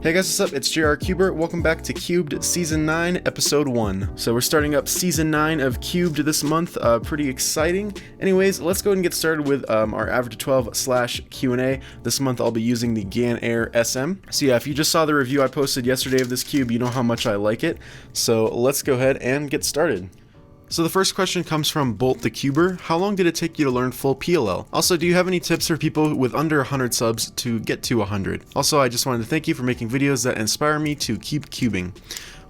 Hey guys, what's up? It's JR Cuber. Welcome back to Cubed Season 9, Episode 1. So we're starting up Season 9 of Cubed this month. Pretty exciting. Anyways, let's go ahead and get started with our Average of 12 / Q&A. This month I'll be using the GAN Air SM. So yeah, if you just saw the review I posted yesterday of this cube, you know how much I like it. So let's go ahead and get started. So the first question comes from Bolt the Cuber. How long did it take you to learn full PLL? Also, do you have any tips for people with under 100 subs to get to 100? Also, I just wanted to thank you for making videos that inspire me to keep cubing.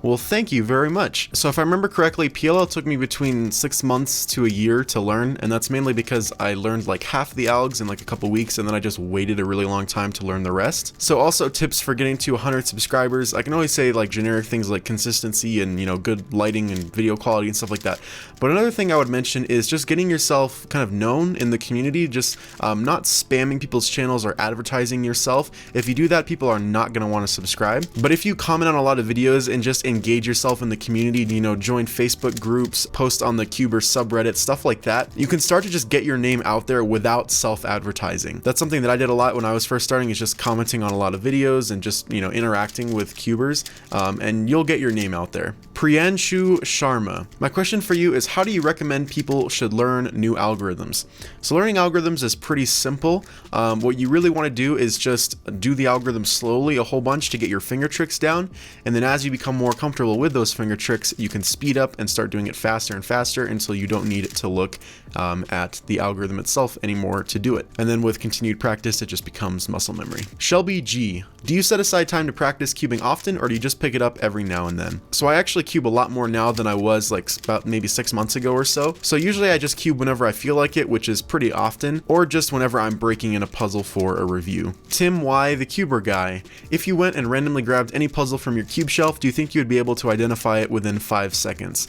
Well, thank you very much. So if I remember correctly, PLL took me between 6 months to a year to learn, and that's mainly because I learned like half the algs in like a couple weeks, and then I just waited a really long time to learn the rest. So also tips for getting to 100 subscribers. I can always say like generic things like consistency and, you know, good lighting and video quality and stuff like that. But another thing I would mention is just getting yourself kind of known in the community, just not spamming people's channels or advertising yourself. If you do that, people are not going to want to subscribe. But if you comment on a lot of videos and just engage yourself in the community, you know, join Facebook groups, post on the Cuber subreddit, stuff like that, you can start to just get your name out there without self-advertising. That's something that I did a lot when I was first starting, is just commenting on a lot of videos and just, you know, interacting with cubers, and you'll get your name out there. Priyanshu Sharma. My question for you is, how do you recommend people should learn new algorithms? So learning algorithms is pretty simple. What you really want to do is just do the algorithm slowly a whole bunch to get your finger tricks down, and then as you become more comfortable with those finger tricks, you can speed up and start doing it faster and faster until you don't need to look at the algorithm itself anymore to do it. And then with continued practice, it just becomes muscle memory. Shelby G. Do you set aside time to practice cubing often, or do you just pick it up every now and then? So I actually cube a lot more now than I was like about maybe 6 months ago or so. So usually I just cube whenever I feel like it, which is pretty often, or just whenever I'm breaking in a puzzle for a review. Tim Y, the Cuber guy. If you went and randomly grabbed any puzzle from your cube shelf, do you think you would be able to identify it within 5 seconds?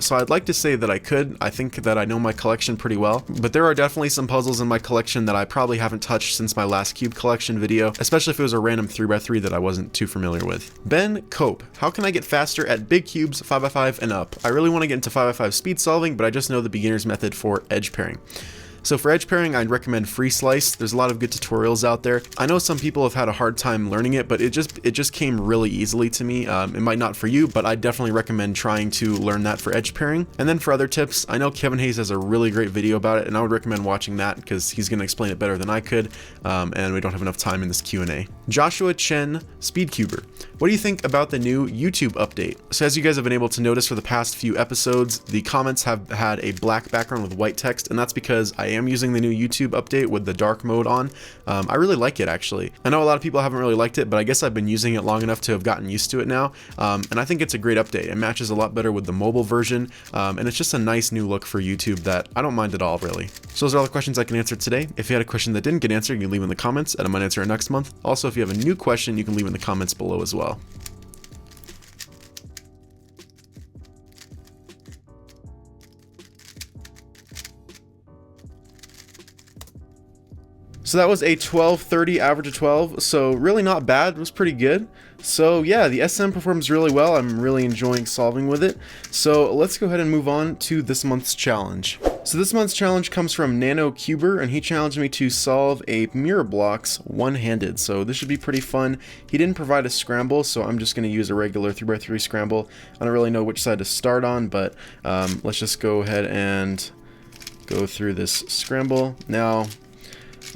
So I'd like to say that I could. I think that I know my collection pretty well, but there are definitely some puzzles in my collection that I probably haven't touched since my last cube collection video, especially if it was a random 3x3 that I wasn't too familiar with. Ben Cope. How can I get faster at big cubes 5x5 and up? I really want to get into 5x5 speed solving, but I just know the beginner's method for edge pairing. So for edge pairing, I'd recommend Free Slice. There's a lot of good tutorials out there. I know some people have had a hard time learning it, but it just came really easily to me. It might not for you, but I definitely recommend trying to learn that for edge pairing. And then for other tips, I know Kevin Hayes has a really great video about it, and I would recommend watching that because he's going to explain it better than I could, and we don't have enough time in this Q&A. Joshua Chen, Speedcuber. What do you think about the new YouTube update? So as you guys have been able to notice for the past few episodes, the comments have had a black background with white text, and that's because I am using the new YouTube update with the dark mode on. I really like it, actually. I know a lot of people haven't really liked it, but I guess I've been using it long enough to have gotten used to it now, and I think it's a great update. It matches a lot better with the mobile version, and it's just a nice new look for YouTube that I don't mind at all, really. So those are all the questions I can answer today. If you had a question that didn't get answered, you can leave in the comments, and I might answer it next month. Also, if you have a new question, you can leave in the comments below as well. So that was a 1230 average of 12, so really not bad. It was pretty good. So yeah, the SM performs really well. I'm really enjoying solving with it. So let's go ahead and move on to this month's challenge. So this month's challenge comes from Nano Cuber, and he challenged me to solve a mirror blocks one-handed. So this should be pretty fun. He didn't provide a scramble, so I'm just going to use a regular 3x3 scramble. I don't really know which side to start on, but let's just go ahead and go through this scramble. Now,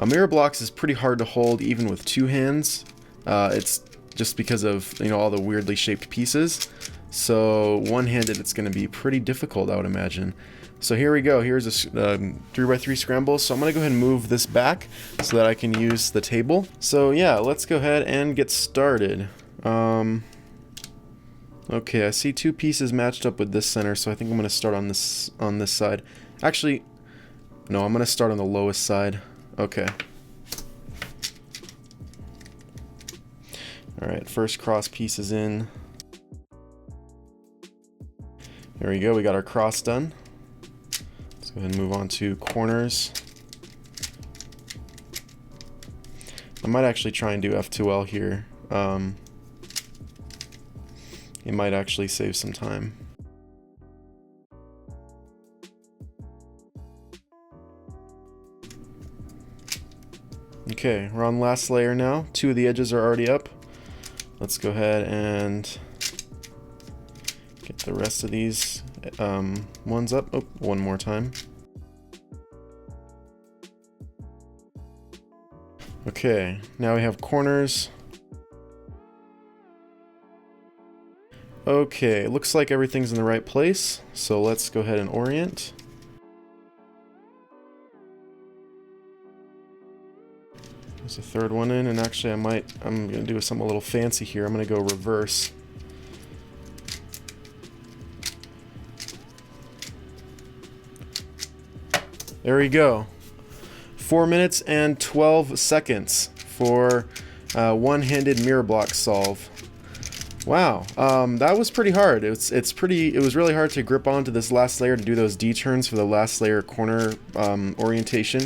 a mirror blocks is pretty hard to hold even with two hands. It's just because of, you know, all the weirdly shaped pieces. So one-handed, it's going to be pretty difficult, I would imagine. So here we go. Here's a 3x3 scramble. So I'm going to go ahead and move this back so that I can use the table. So yeah, let's go ahead and get started. Okay, I see two pieces matched up with this center, so I think I'm going to start on this side. Actually, no, I'm going to start on the lowest side. Okay. Alright, first cross piece is in. There we go, we got our cross done. Let's go ahead and move on to corners. I might actually try and do F2L here. It might actually save some time. Okay, we're on last layer now. Two of the edges are already up. let's go ahead and get the rest of these ones up. Oh, one more time. Okay, now we have corners. Okay, looks like everything's in the right place, so let's go ahead and orient. There's a third one in, and actually I'm gonna do something a little fancy here. I'm gonna go reverse. There we go. 4 minutes and 12 seconds for one-handed mirror block solve. Wow, that was pretty hard. It was really hard to grip onto this last layer to do those D-turns for the last layer corner orientation.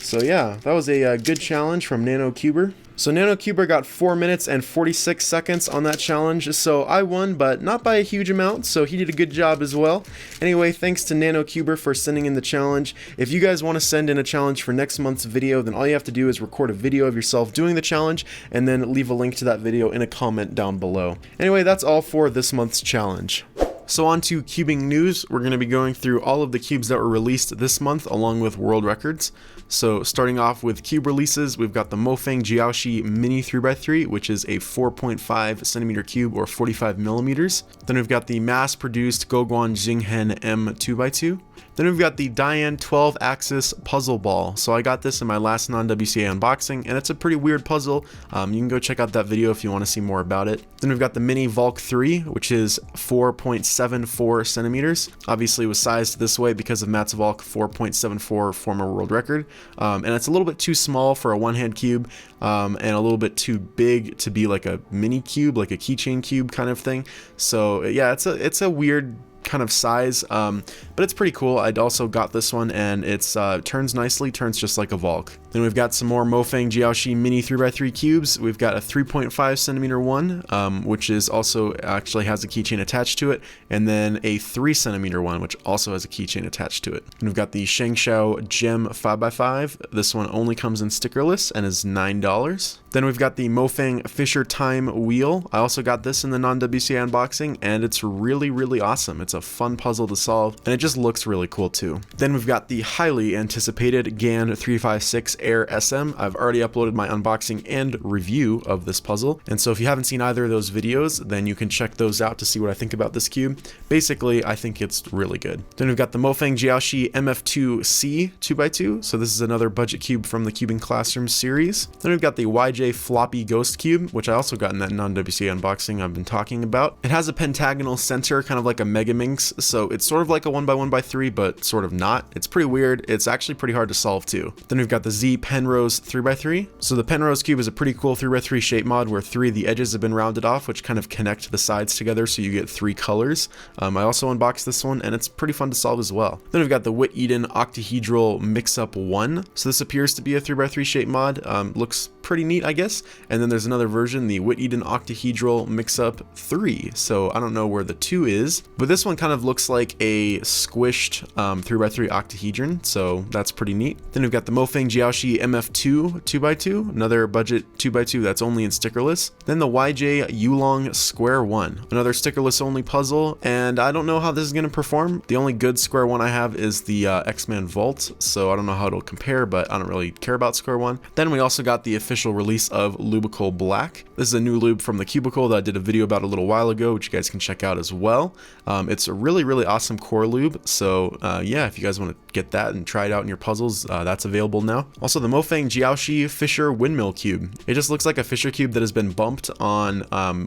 So yeah, that was a good challenge from NanoCuber. So NanoCuber got 4 minutes and 46 seconds on that challenge, so I won, but not by a huge amount, so he did a good job as well. Anyway, thanks to NanoCuber for sending in the challenge. If you guys want to send in a challenge for next month's video, then all you have to do is record a video of yourself doing the challenge, and then leave a link to that video in a comment down below. Anyway, that's all for this month's challenge. So on to cubing news. We're going to be going through all of the cubes that were released this month along with world records. So starting off with cube releases, we've got the Mofang Jiaoshi Mini 3x3, which is a 4.5 centimeter cube or 45 millimeters. Then we've got the mass-produced Goguan Jinghen M 2x2. Then we've got the Diane 12-axis puzzle ball. So I got this in my last non-WCA unboxing, and it's a pretty weird puzzle. You can go check out that video if you want to see more about it. Then we've got the Mini Volk 3, which is 4.74 centimeters. Obviously it was sized this way because of Matt's Volk 4.74 former world record. And it's a little bit too small for a one-hand cube, and a little bit too big to be like a mini cube, like a keychain cube kind of thing. So yeah, it's a weird kind of size, but it's pretty cool. I'd also got this one, and it's turns nicely, turns just like a Volk. Then we've got some more Mofang Jiaoshi Mini 3x3 cubes. We've got a 3.5 centimeter one, which is also actually has a keychain attached to it, and then a 3 centimeter one, which also has a keychain attached to it. And we've got the Shengshao Gem 5x5. This one only comes in stickerless and is $9. Then we've got the Mofang Fisher Time Wheel. I also got this in the non-WCA unboxing, and it's really, really awesome. It's a fun puzzle to solve, and it just looks really cool too. Then we've got the highly anticipated GAN 356 Air SM. I've already uploaded my unboxing and review of this puzzle, and so if you haven't seen either of those videos, then you can check those out to see what I think about this cube. Basically, I think it's really good. Then we've got the Mofang Jiaoshi MF2C 2x2. So this is another budget cube from the Cubing Classroom series. Then we've got the YJ Floppy Ghost Cube, which I also got in that non-WCA unboxing I've been talking about. It has a pentagonal center, kind of like a Megaminx, so it's sort of like a 1x1x3, but sort of not. It's pretty weird. It's actually pretty hard to solve too. Then we've got the Z Penrose 3x3. So the Penrose cube is a pretty cool 3x3 shape mod where 3 of the edges have been rounded off, which kind of connect the sides together so you get 3 colors. I also unboxed this one, and it's pretty fun to solve as well. Then we've got the Whit Eden Octahedral Mix-Up 1. So this appears to be a 3x3 shape mod. Looks pretty neat, I guess. And then there's another version, the Whit Eden Octahedral Mix-Up 3. So I don't know where the 2 is, but this one kind of looks like a squished 3x3 octahedron, so that's pretty neat. Then we've got the Mofang Jiaoshi MF2 2x2, another budget 2x2 that's only in stickerless. Then the YJ Yulong Square 1, another stickerless only puzzle, and I don't know how this is going to perform. The only good Square 1 I have is the X-Man Vault, so I don't know how it'll compare, but I don't really care about Square 1. Then we also got the official release of Lubical Black. This is a new lube from the Cubicle that I did a video about a little while ago, which you guys can check out as well. It's a really, really awesome core lube, so yeah, if you guys want to get that and try it out in your puzzles, that's available now. Also, the Mofang Jiaoshi Fisher Windmill Cube. It just looks like a Fisher cube that has been bumped on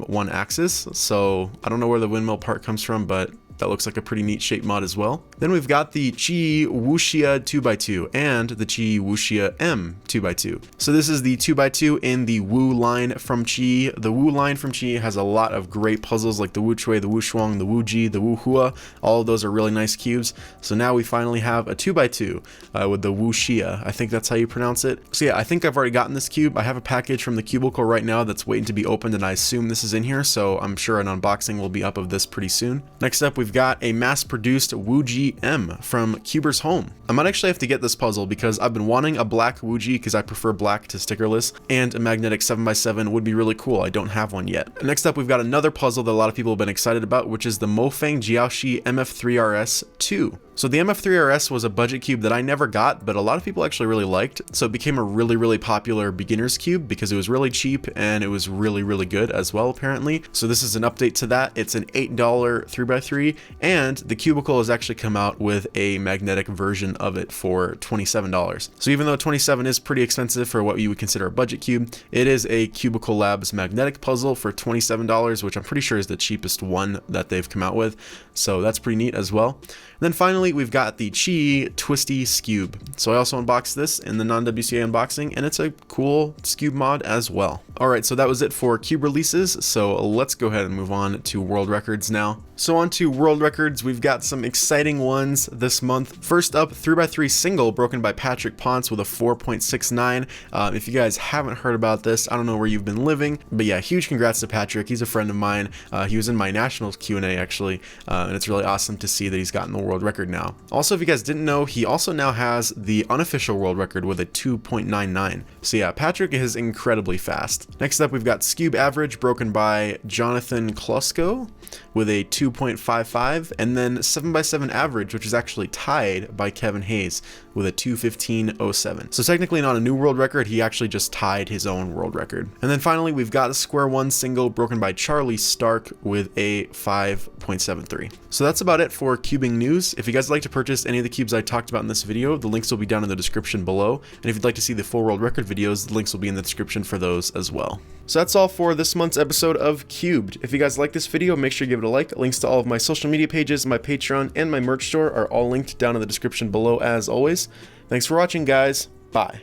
one axis, so I don't know where the windmill part comes from, but that looks like a pretty neat shape mod as well. Then we've got the Qi Wuxia 2x2 and the Qi Wuxia M 2x2. So this is the 2x2 in the Wu line from Qi. The Wu line from Qi has a lot of great puzzles like the Wu Chui, the Wu Shuang, the Wu Ji, the Wu Hua. All of those are really nice cubes. So now we finally have a 2x2 with the Wuxia. I think that's how you pronounce it. So yeah, I think I've already gotten this cube. I have a package from the Cubicle right now that's waiting to be opened, and I assume this is in here, so I'm sure an unboxing will be up of this pretty soon. Next up, we've we've got a mass-produced Wuji M from Cuber's Home. I might actually have to get this puzzle because I've been wanting a black Wuji because I prefer black to stickerless, and a magnetic 7x7 would be really cool. I don't have one yet. Next up, we've got another puzzle that a lot of people have been excited about, which is the Mofang Jiaoshi MF3RS 2. So the MF3RS was a budget cube that I never got, but a lot of people actually really liked, so it became a really popular beginner's cube because it was really cheap and it was really good as well, apparently. So this is an update to that. It's an $8 3x3, and the Cubicle has actually come out with a magnetic version of it for $27. So even though 27 is pretty expensive for what you would consider a budget cube, it is a Cubicle Labs magnetic puzzle for $27, which I'm pretty sure is the cheapest one that they've come out with. So that's pretty neat as well. And then finally, we've got the Chi Twisty Scube. So I also unboxed this in the non-WCA unboxing, and it's a cool Scube mod as well. Alright, so that was it for cube releases, so let's go ahead and move on to world records now. So on to world records, we've got some exciting ones this month. First up, 3x3 single broken by Patrick Ponce with a 4.69. If you guys haven't heard about this, I don't know where you've been living, but yeah, huge congrats to Patrick. He's a friend of mine. He was in my Nationals Q&A actually, and it's really awesome to see that he's gotten the world record now. Also, if you guys didn't know, he also now has the unofficial world record with a 2.99. So yeah, Patrick is incredibly fast. Next up, we've got Scube Average broken by Jonathan Klosko with a 2.55, and then 7x7 Average, which is actually tied by Kevin Hayes with a 2:15.07. So technically not a new world record, he actually just tied his own world record. And then finally, we've got a Square One single broken by Charlie Stark with a 5.73. So that's about it for cubing news. If you guys would like to purchase any of the cubes I talked about in this video, the links will be down in the description below. And if you'd like to see the full world record videos, the links will be in the description for those as well. So that's all for this month's episode of Cubed. If you guys like this video, make sure you give it a like. Links to all of my social media pages, my Patreon, and my merch store are all linked down in the description below as always. Thanks for watching, guys. Bye.